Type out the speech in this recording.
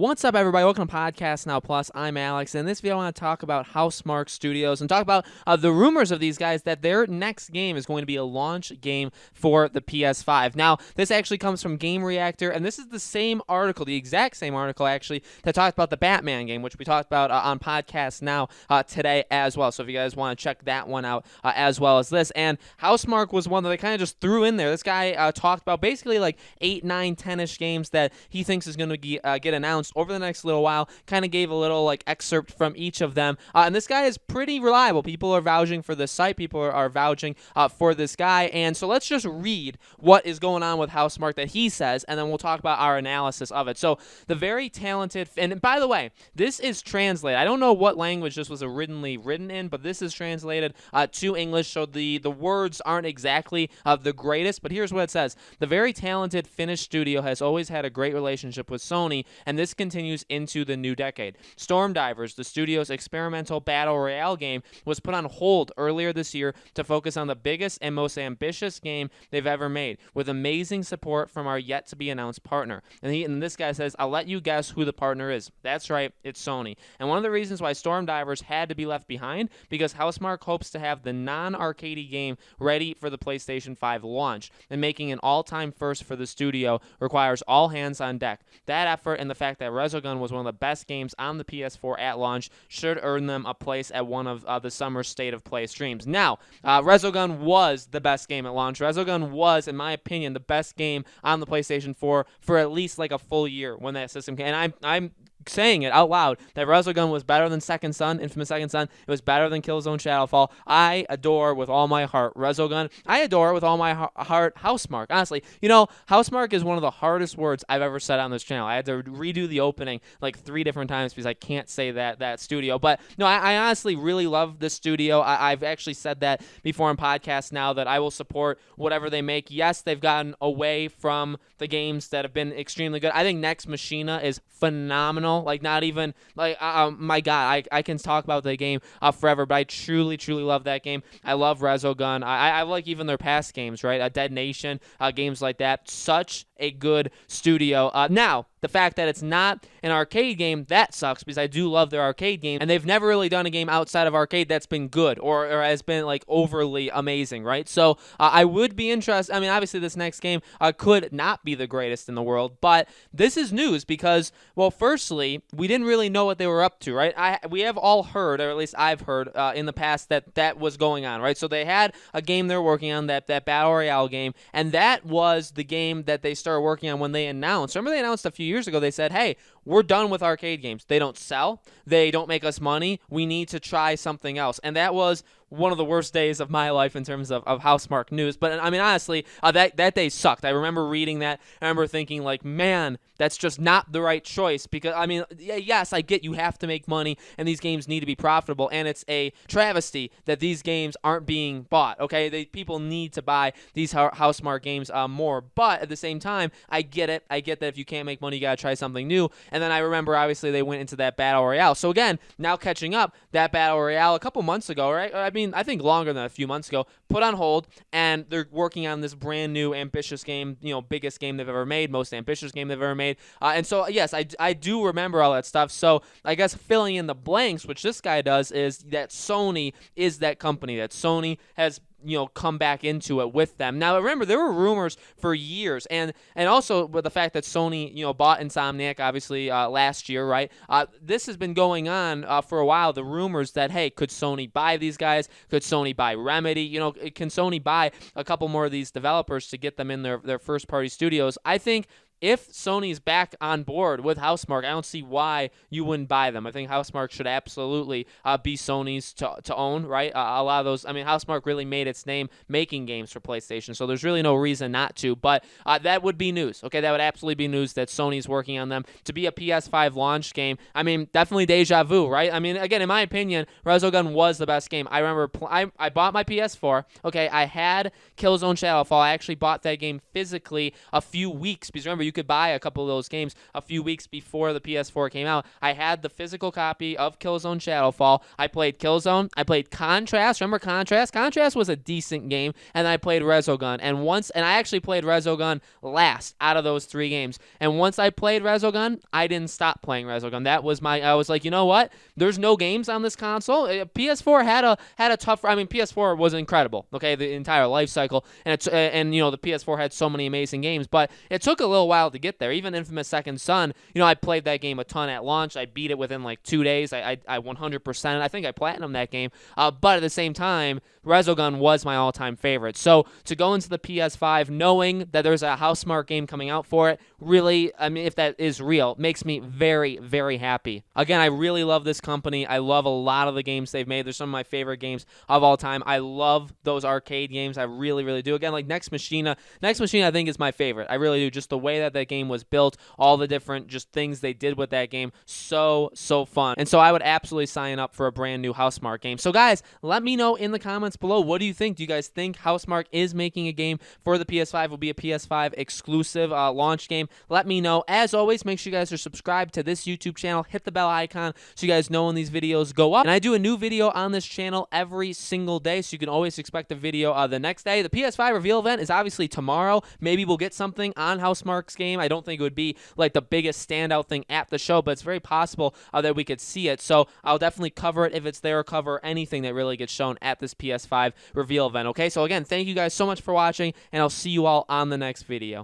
What's up, everybody? Welcome to Podcast Now Plus. I'm Alex, and in this video I want to talk about Housemarque Studios and talk about the rumors of these guys that their next game is going to be a launch game for the PS5. Now, this actually comes from Game Reactor, and this is the same article, the exact same article, actually, that talked about the Batman game, which we talked about on Podcast Now today as well. So if you guys want to check that one out as well as this. And Housemarque was one that they kind of just threw in there. This guy talked about basically like 8, 9, 10-ish games that he thinks is going to get announced over the next little while. Kind of gave a little like excerpt from each of them, and this guy is pretty reliable. People are vouching for this site. People are vouching for this guy, and so let's just read what is going on with Housemarque that he says, and then we'll talk about our analysis of it. So the very talented, and by the way, this is translated. I don't know what language this was originally written in, but this is translated to English, so the words aren't exactly the greatest, but here's what it says. The very talented Finnish studio has always had a great relationship with Sony, and this continues into the new decade. Stormdivers, the studio's experimental battle royale game, was put on hold earlier this year to focus on the biggest and most ambitious game they've ever made, with amazing support from our yet-to-be-announced partner. And this guy says, I'll let you guess who the partner is. That's right, it's Sony. And one of the reasons why Stormdivers had to be left behind, because Housemarque hopes to have the non-arcadey game ready for the PlayStation 5 launch, and making an all-time first for the studio requires all hands on deck. That effort and the fact that Resogun was one of the best games on the PS4 at launch should earn them a place at one of the summer State of Play streams. Now, Resogun was the best game at launch. Resogun was, in my opinion, the best game on the PlayStation 4 for at least like a full year when that system came. And I'm saying it out loud that Resogun was better than Second Son, Infamous Second Son. It was better than Killzone Shadowfall. I adore with all my heart Resogun. I adore with all my heart Housemarque. Honestly, you know, Housemarque is one of the hardest words I've ever said on this channel. I had to redo the opening like 3 different times because I can't say that studio. But no, I honestly really love this studio. I've actually said that before on podcasts now that I will support whatever they make. Yes, they've gotten away from the games that have been extremely good. I think Next Machina is phenomenal. Like, not even, like, my God, I can talk about the game forever, but I truly, truly love that game. I love Resogun. I like even their past games, right? Dead Nation, games like that. Such a good studio. Now, the fact that it's not an arcade game, that sucks, because I do love their arcade game, and they've never really done a game outside of arcade that's been good or has been, like, overly amazing, right? So, I would be interested. I mean, obviously, this next game could not be the greatest in the world, but this is news because, well, firstly, we didn't really know what they were up to, right? We have all heard, or at least I've heard in the past, that was going on, right? So they had a game they're working on, that Battle Royale game, and that was the game that they started working on when they announced. Remember they announced a few years ago, they said, hey, we're done with arcade games. They don't sell. They don't make us money. We need to try something else. And that was one of the worst days of my life in terms of Housemarque news. But, I mean, honestly, that day sucked. I remember reading that. I remember thinking, like, man, that's just not the right choice. Because, I mean, yes, I get you have to make money, and these games need to be profitable. And it's a travesty that these games aren't being bought, okay? People need to buy these Housemarque games more. But at the same time, I get it. I get that if you can't make money, you got to try something new. And then I remember, obviously, they went into that Battle Royale. So, again, now catching up, that Battle Royale a couple months ago, right? I mean, I think longer than a few months ago, put on hold, and they're working on this brand new ambitious game, you know, biggest game they've ever made, most ambitious game they've ever made. And so, yes, I do remember all that stuff. So I guess filling in the blanks, which this guy does, is that Sony is that company, that Sony has, you know, come back into it with them. Now, remember, there were rumors for years, and also with the fact that Sony, you know, bought Insomniac, obviously, last year, right? This has been going on for a while, the rumors that, hey, could Sony buy these guys? Could Sony buy Remedy? You know, can Sony buy a couple more of these developers to get them in their first-party studios? I think if Sony's back on board with Housemarque, I don't see why you wouldn't buy them. I think Housemarque should absolutely be Sony's to own, right? A lot of those, I mean, Housemarque really made its name making games for PlayStation, so there's really no reason not to. But that would be news, okay? That would absolutely be news that Sony's working on them to be a PS5 launch game. I mean, definitely deja vu, right? I mean, again, in my opinion, Resogun was the best game. I remember I bought my PS4, okay? I had Killzone Shadowfall. I actually bought that game physically a few weeks, because remember, you could buy a couple of those games a few weeks before the PS4 came out. I had the physical copy of Killzone Shadowfall. I played Killzone. I played Contrast. Remember Contrast? Contrast was a decent game. And then I played Resogun. And I actually played Resogun last out of those 3 games. And once I played Resogun, I didn't stop playing Resogun. I was like, you know what? There's no games on this console. PS4 had a tough. I mean, PS4 was incredible. Okay, the entire life cycle, and the PS4 had so many amazing games, but it took a little while to get there. Even Infamous Second Son, I played that game a ton at launch. I beat it within like 2 days. I 100%. I think I platinumed that game. But at the same time, Resogun was my all-time favorite. So to go into the PS5 knowing that there's a Housemarque game coming out for it, really, I mean, if that is real, makes me very, very happy. Again, I really love this company. I love a lot of the games they've made. They're some of my favorite games of all time. I love those arcade games. I really, really do. Again, like Next Machina I think is my favorite. I really do. Just the way that game was built, all the different just things they did with that game, so fun. And so I would absolutely sign up for a brand new Housemarque game. So guys, let me know in the comments below, what do you think? Do you guys think Housemarque is making a game for the PS5? Will be a PS5 exclusive launch game? Let me know. As always, make sure you guys are subscribed to this YouTube channel. Hit the bell icon so you guys know when these videos go up. And I do a new video on this channel every single day, so you can always expect a video the next day. The PS5 reveal event is obviously tomorrow. Maybe we'll get something on Housemarque's game. I don't think it would be like the biggest standout thing at the show, but it's very possible that we could see it. So I'll definitely cover it if it's there, cover anything that really gets shown at this PS5 reveal event. Okay, so again, thank you guys so much for watching, and I'll see you all on the next video.